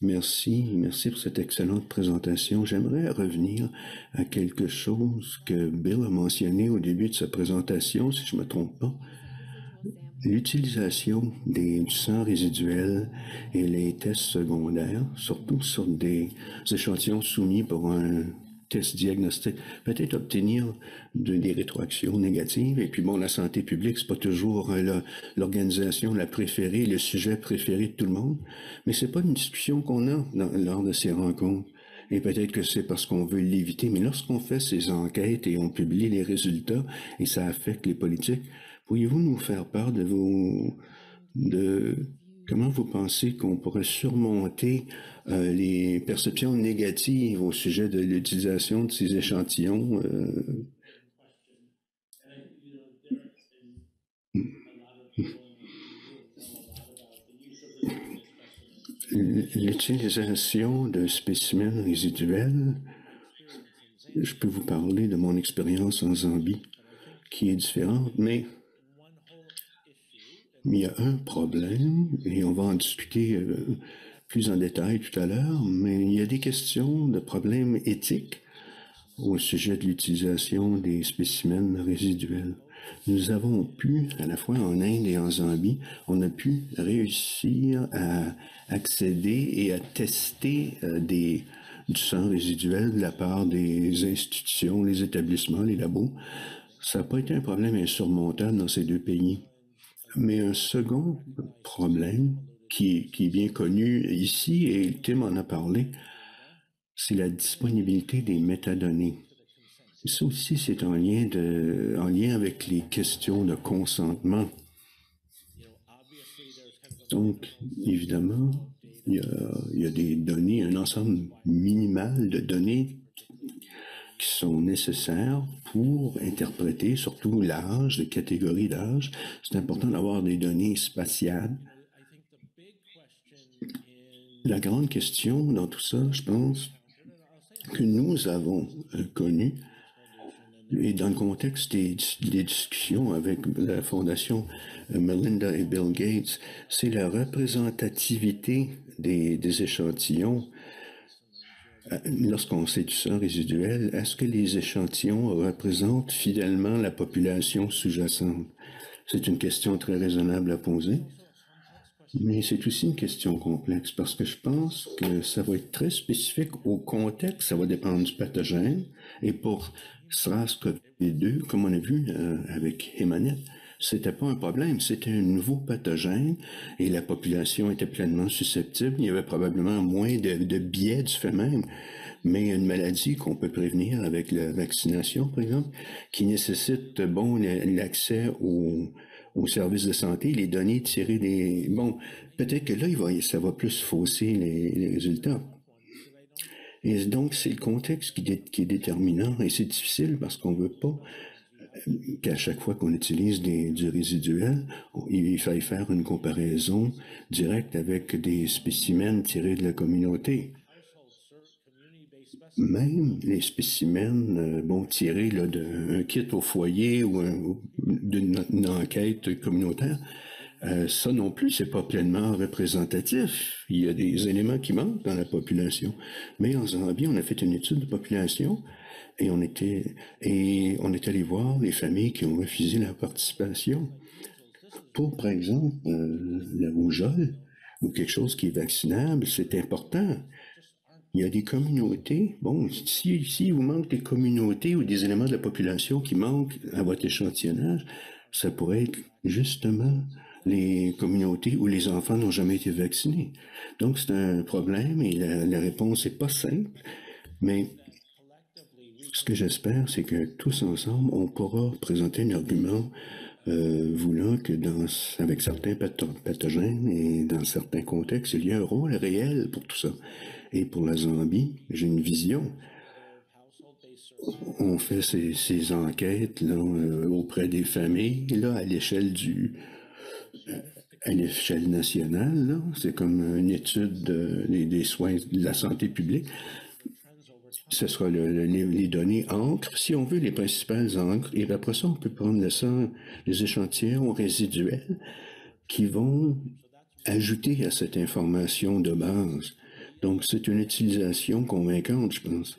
Merci pour cette excellente présentation. J'aimerais revenir à quelque chose que Bill a mentionné au début de sa présentation, si je ne me trompe pas. L'utilisation du sang résiduel et les tests secondaires, surtout sur des échantillons soumis pour un test diagnostic, peut-être obtenir des rétroactions négatives. Et puis bon, la santé publique, c'est pas toujours l'organisation la préférée, le sujet préféré de tout le monde, mais c'est pas une discussion qu'on a lors de ces rencontres. Et peut-être que c'est parce qu'on veut l'éviter, mais lorsqu'on fait ces enquêtes et on publie les résultats, et ça affecte les politiques, pourriez-vous nous faire part de comment vous pensez qu'on pourrait surmonter les perceptions négatives au sujet de l'utilisation de ces échantillons? L'utilisation de spécimens résiduels, je peux vous parler de mon expérience en Zambie, qui est différente, mais il y a un problème, et on va en discuter plus en détail tout à l'heure, mais il y a des questions de problèmes éthiques au sujet de l'utilisation des spécimens résiduels. Nous avons pu, à la fois en Inde et en Zambie, on a pu réussir à accéder et à tester du sang résiduel de la part des institutions, les établissements, les labos. Ça n'a pas été un problème insurmontable dans ces deux pays. Mais un second problème qui est bien connu ici, et Tim en a parlé, c'est la disponibilité des métadonnées. Et ça aussi, c'est en lien avec les questions de consentement. Donc, évidemment, il y a des données, un ensemble minimal de données qui sont nécessaires pour interpréter surtout l'âge, les catégories d'âge. C'est important d'avoir des données spatiales. La grande question dans tout ça, je pense, que nous avons connu, et dans le contexte des discussions avec la Fondation Melinda et Bill Gates, c'est la représentativité des échantillons. Lorsqu'on sait du sang résiduel, est-ce que les échantillons représentent fidèlement la population sous-jacente? C'est une question très raisonnable à poser, mais c'est aussi une question complexe parce que je pense que ça va être très spécifique au contexte, ça va dépendre du pathogène, et pour SRAS-CoV-2, comme on a vu avec Emmanuel, c'était pas un problème, c'était un nouveau pathogène et la population était pleinement susceptible. Il y avait probablement moins de biais du fait même, mais une maladie qu'on peut prévenir avec la vaccination, par exemple, qui nécessite l'accès aux services de santé, les données tirées des... Bon, peut-être que là, ça va plus fausser les résultats. Et donc, c'est le contexte qui est déterminant, et c'est difficile parce qu'on ne veut pas qu'à chaque fois qu'on utilise du résiduel, il faille faire une comparaison directe avec des spécimens tirés de la communauté. même les spécimens bon, tirés d'un kit au foyer ou d'une enquête communautaire, ça non plus, c'est pas pleinement représentatif. Il y a des éléments qui manquent dans la population. Mais en Zambie, on a fait une étude de population et on est allé voir les familles qui ont refusé la participation. Pour, par exemple, la rougeole ou quelque chose qui est vaccinable, c'est important. Il y a des communautés, bon, si vous manque des communautés ou des éléments de la population qui manquent à votre échantillonnage, ça pourrait être justement les communautés où les enfants n'ont jamais été vaccinés. Donc, c'est un problème et la réponse n'est pas simple, mais ce que j'espère, c'est que tous ensemble, on pourra présenter un argument voulant que avec certains pathogènes et dans certains contextes, il y a un rôle réel pour tout ça. Et pour la Zambie, j'ai une vision. On fait ces enquêtes là, auprès des familles, là, à l'échelle nationale. C'est comme une étude des soins de la santé publique. Ce sera les données encre, si on veut, les principales encres. Et après ça, on peut prendre les échantillons résiduels qui vont ajouter à cette information de base. Donc, c'est une utilisation convaincante, je pense.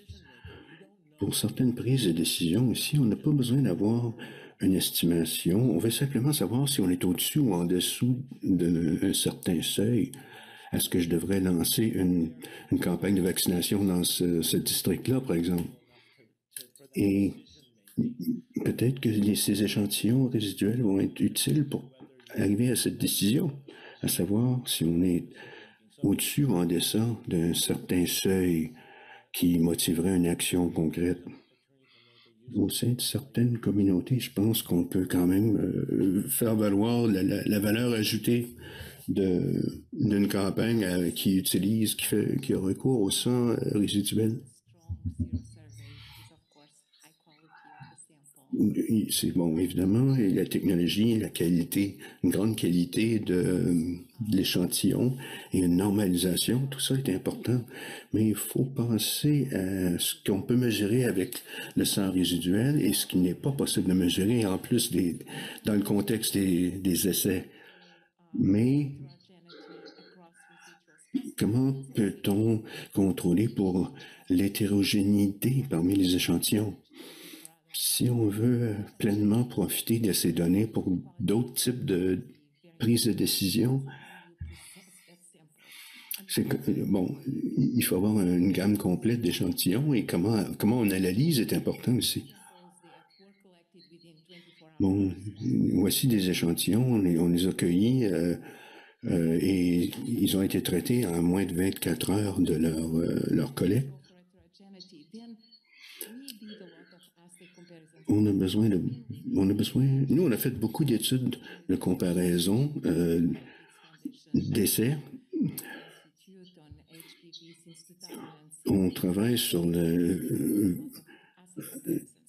Pour certaines prises de décision ici, on n'a pas besoin d'avoir une estimation. On veut simplement savoir si on est au-dessus ou en dessous d'un certain seuil. Est-ce que je devrais lancer une campagne de vaccination dans ce district-là, par exemple? Et peut-être que ces échantillons résiduels vont être utiles pour arriver à cette décision, à savoir si on est au-dessus ou en dessous d'un certain seuil qui motiverait une action concrète. Au sein de certaines communautés, je pense qu'on peut quand même faire valoir la valeur ajoutée d'une campagne qui a recours au sang résiduel. C'est bon, évidemment, et la technologie, la qualité, une grande qualité de l'échantillon et une normalisation, tout ça est important. Mais il faut penser à ce qu'on peut mesurer avec le sang résiduel et ce qui n'est pas possible de mesurer en plus dans le contexte des essais. Mais comment peut-on contrôler pour l'hétérogénéité parmi les échantillons? Si on veut pleinement profiter de ces données pour d'autres types de prise de décision, bon, il faut avoir une gamme complète d'échantillons et comment on analyse est important aussi. Bon, voici des échantillons, on les a cueillis et ils ont été traités en moins de 24 heures de leur collecte. Nous, on a fait beaucoup d'études de comparaison d'essais. On travaille sur le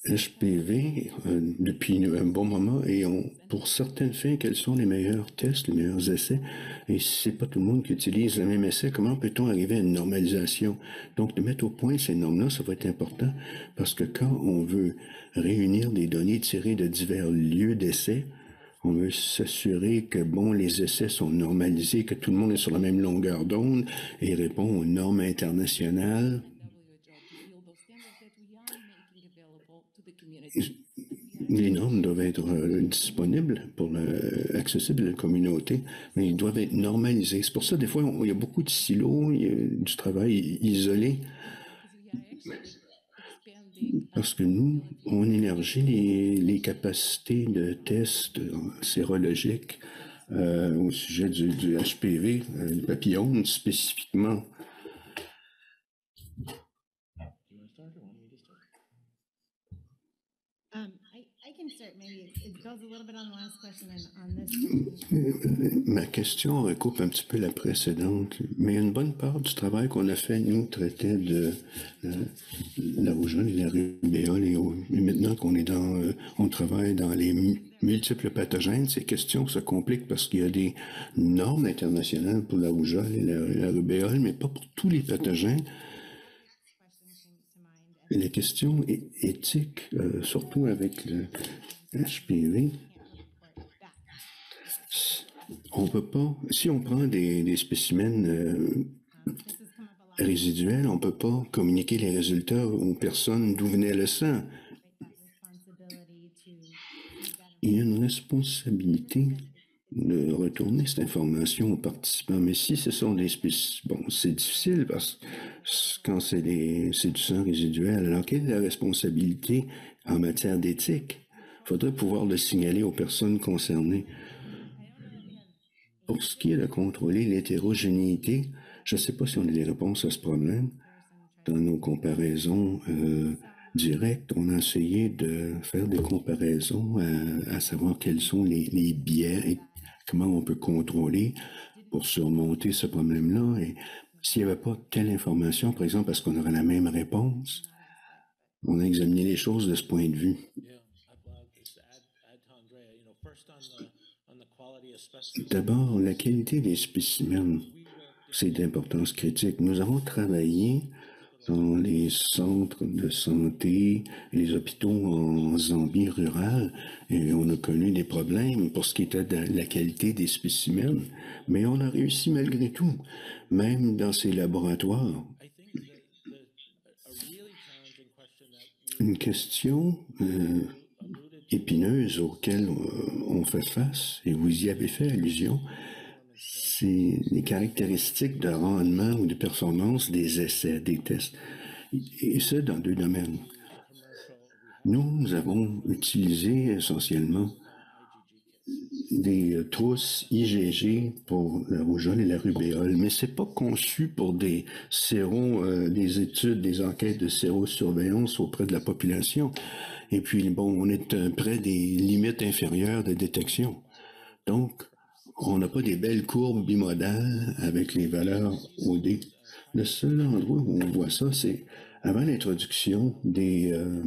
HPV depuis un bon moment et pour certaines fins, quels sont les meilleurs tests, les meilleurs essais? Et si c'est pas tout le monde qui utilise le même essai, comment peut-on arriver à une normalisation? Donc, de mettre au point ces normes-là, ça va être important parce que quand on veut réunir des données tirées de divers lieux d'essai, on veut s'assurer que, bon, les essais sont normalisés, que tout le monde est sur la même longueur d'onde et répond aux normes internationales. Les normes doivent être disponibles, accessibles à la communauté, mais ils doivent être normalisés. C'est pour ça, des fois, il y a beaucoup de silos, il y a du travail isolé. Parce que nous, on élargit les capacités de tests sérologiques au sujet du HPV, du papillome spécifiquement. Ma question recoupe un petit peu la précédente, mais une bonne part du travail qu'on a fait, nous, traitait de la rougeole et la rubéole, et maintenant qu'on est on travaille dans les multiples pathogènes, ces questions se compliquent parce qu'il y a des normes internationales pour la rougeole et la rubéole, mais pas pour tous les pathogènes. les questions éthiques, surtout avec le HPV, on peut pas, si on prend des spécimens résiduels, on peut pas communiquer les résultats aux personnes d'où venait le sang. Il y a une responsabilité de retourner cette information aux participants. Mais si ce sont des spécimens, bon, c'est difficile parce que quand c'est du sang résiduel, alors quelle est la responsabilité en matière d'éthique? Il faudrait pouvoir le signaler aux personnes concernées. Pour ce qui est de contrôler l'hétérogénéité, je ne sais pas si on a des réponses à ce problème. Dans nos comparaisons directes, on a essayé de faire des comparaisons à savoir quels sont les biais et comment on peut contrôler pour surmonter ce problème-là. Et s'il n'y avait pas telle information, par exemple, parce qu'on aurait la même réponse, on a examiné les choses de ce point de vue. D'abord, la qualité des spécimens, c'est d'importance critique. Nous avons travaillé dans les centres de santé, les hôpitaux en Zambie rurale, et on a connu des problèmes pour ce qui était de la qualité des spécimens, mais on a réussi malgré tout, même dans ces laboratoires. Une question épineuse auquel on fait face, et vous y avez fait allusion, c'est les caractéristiques de rendement ou de performance des essais, des tests, et ce, dans deux domaines. Nous avons utilisé essentiellement des trousses IgG pour la rougeole et la rubéole, mais c'est pas conçu pour des des études, des enquêtes de sérosurveillance auprès de la population. Et puis, bon, on est près des limites inférieures de détection. Donc, on n'a pas des belles courbes bimodales avec les valeurs OD. Le seul endroit où on voit ça, c'est avant l'introduction d'un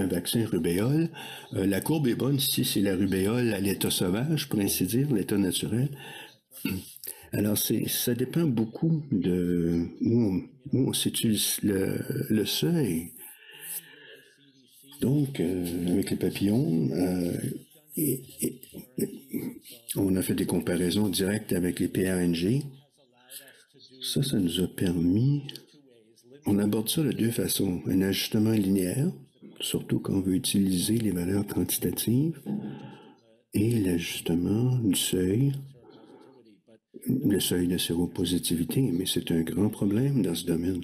vaccin rubéole. La courbe est bonne si c'est la rubéole à l'état sauvage, pour ainsi dire, l'état naturel. Alors, ça dépend beaucoup de où on situe le seuil. Donc, avec les papillons, on a fait des comparaisons directes avec les PRNG. Ça nous a permis... On aborde ça de deux façons. Un ajustement linéaire, surtout quand on veut utiliser les valeurs quantitatives, et l'ajustement du seuil, le seuil de séropositivité, mais c'est un grand problème dans ce domaine.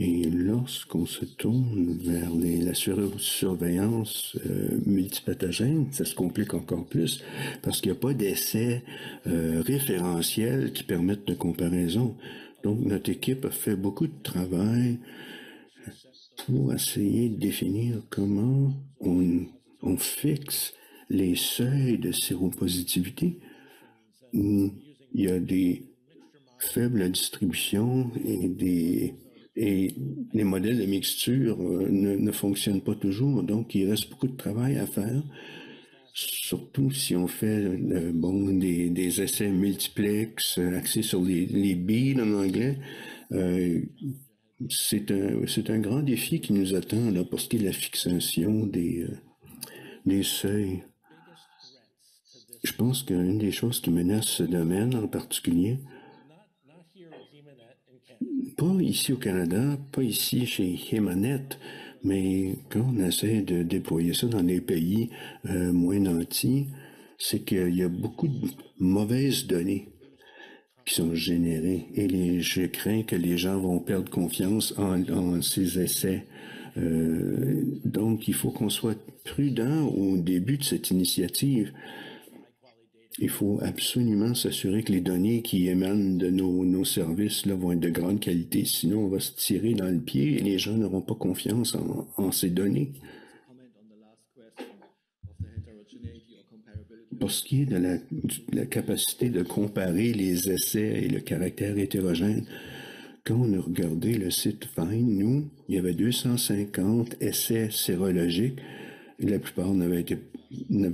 Et lorsqu'on se tourne vers la surveillance multipathogène, ça se complique encore plus parce qu'il n'y a pas d'essais référentiels qui permettent de comparaison. Donc, notre équipe a fait beaucoup de travail pour essayer de définir comment on fixe les seuils de séropositivité. Il y a des faibles distributions et les modèles de mixture ne fonctionnent pas toujours, donc il reste beaucoup de travail à faire, surtout si on fait des essais multiplex axés sur les beads en anglais. C'est un grand défi qui nous attend là, pour ce qui est de la fixation des seuils. Je pense qu'une des choses qui menace ce domaine en particulier, pas ici au Canada, pas ici chez Hemanet, mais quand on essaie de déployer ça dans des pays moins nantis, c'est qu'il y a beaucoup de mauvaises données qui sont générées. Et je crains que les gens vont perdre confiance en ces essais. Donc, il faut qu'on soit prudent au début de cette initiative. Il faut absolument s'assurer que les données qui émanent de nos services là, vont être de grande qualité, sinon on va se tirer dans le pied et les gens n'auront pas confiance en ces données. Pour ce qui est de la capacité de comparer les essais et le caractère hétérogène, quand on a regardé le site Find, nous, il y avait 250 essais sérologiques et la plupart n'avaient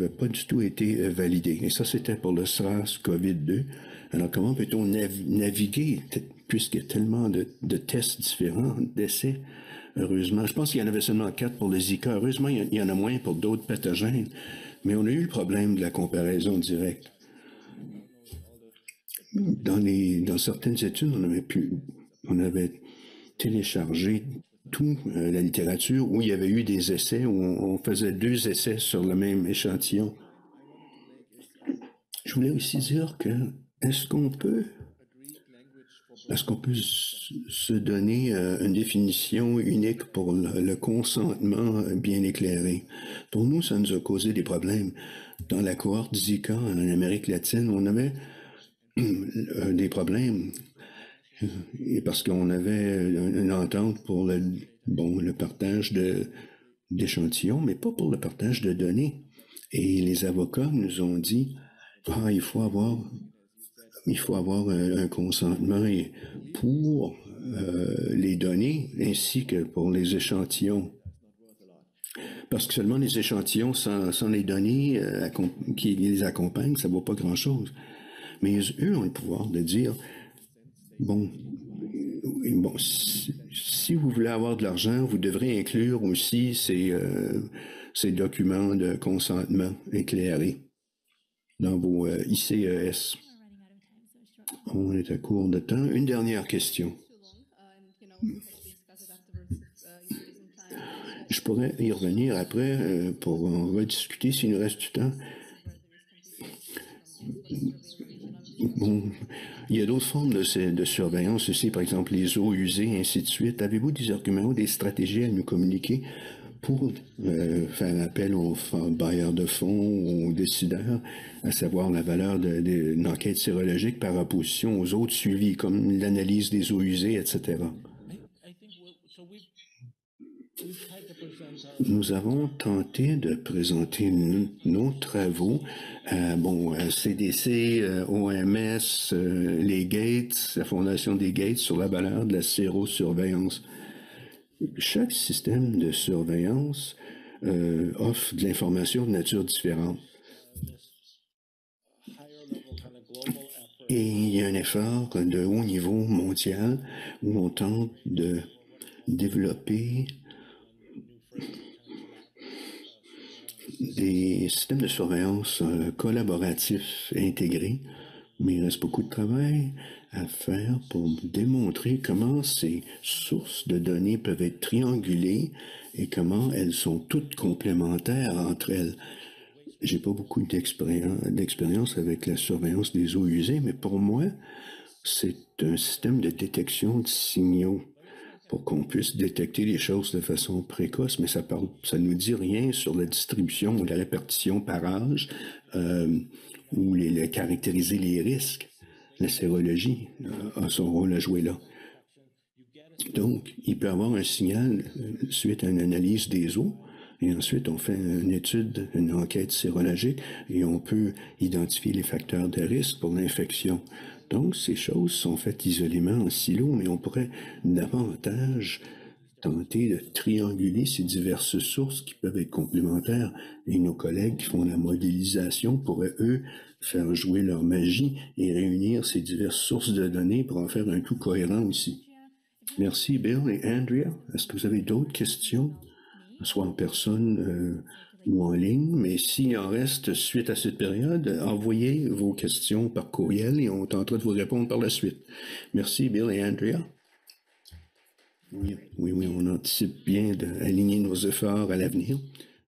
pas du tout été validés. Et ça, c'était pour le SARS-CoV-2. Alors, comment peut-on naviguer, puisqu'il y a tellement de tests différents, d'essais, Heureusement, je pense qu'il y en avait seulement 4 pour le Zika. Heureusement, il y en a moins pour d'autres pathogènes. Mais on a eu le problème de la comparaison directe. Dans certaines études, on avait téléchargé toute la littérature où il y avait eu des essais, où on faisait 2 essais sur le même échantillon. Je voulais aussi dire que est-ce qu'on peut se donner une définition unique pour le consentement bien éclairé? Pour nous, ça nous a causé des problèmes. Dans la cohorte Zika en Amérique latine, on avait des problèmes et parce qu'on avait une entente pour le partage d'échantillons, mais pas pour le partage de données. Et les avocats nous ont dit, il faut avoir un consentement pour les données ainsi que pour les échantillons. Parce que seulement les échantillons sans les données qui les accompagnent, ça ne vaut pas grand-chose. Mais eux ont le pouvoir de dire, si vous voulez avoir de l'argent, vous devrez inclure aussi ces documents de consentement éclairés dans vos ICES. On est à court de temps. Une dernière question. Je pourrais y revenir après pour en rediscuter s'il nous reste du temps. Il y a d'autres formes de surveillance aussi, par exemple les eaux usées, ainsi de suite. Avez-vous des arguments ou des stratégies à nous communiquer pour faire appel aux bailleurs de fonds, aux décideurs, à savoir la valeur d'une enquête sérologique par opposition aux autres suivis, comme l'analyse des eaux usées, etc.? Nous avons tenté de présenter nos travaux CDC, OMS, les Gates, la Fondation des Gates sur la valeur de la sérosurveillance. Chaque système de surveillance offre de l'information de nature différente. Et il y a un effort de haut niveau mondial où on tente de développer des systèmes de surveillance collaboratifs intégrés, mais il reste beaucoup de travail à faire pour démontrer comment ces sources de données peuvent être triangulées et comment elles sont toutes complémentaires entre elles. J'ai pas beaucoup d'expérience avec la surveillance des eaux usées, mais pour moi, c'est un système de détection de signaux pour qu'on puisse détecter les choses de façon précoce, mais ça nous dit rien sur la distribution ou la répartition par âge ou caractériser les risques. La sérologie a son rôle à jouer là. Donc, il peut y avoir un signal suite à une analyse des eaux, et ensuite on fait une enquête sérologique, et on peut identifier les facteurs de risque pour l'infection. Donc, ces choses sont faites isolément en silo, mais on pourrait davantage tenter de trianguler ces diverses sources qui peuvent être complémentaires. Et nos collègues qui font la modélisation pourraient, eux, faire jouer leur magie et réunir ces diverses sources de données pour en faire un tout cohérent aussi. Merci, Bill et Andrea. Est-ce que vous avez d'autres questions, soit en personne ou en ligne? Mais s'il en reste suite à cette période, envoyez vos questions par courriel et on tentera de vous répondre par la suite. Merci, Bill et Andrea. Oui, on anticipe bien d'aligner nos efforts à l'avenir.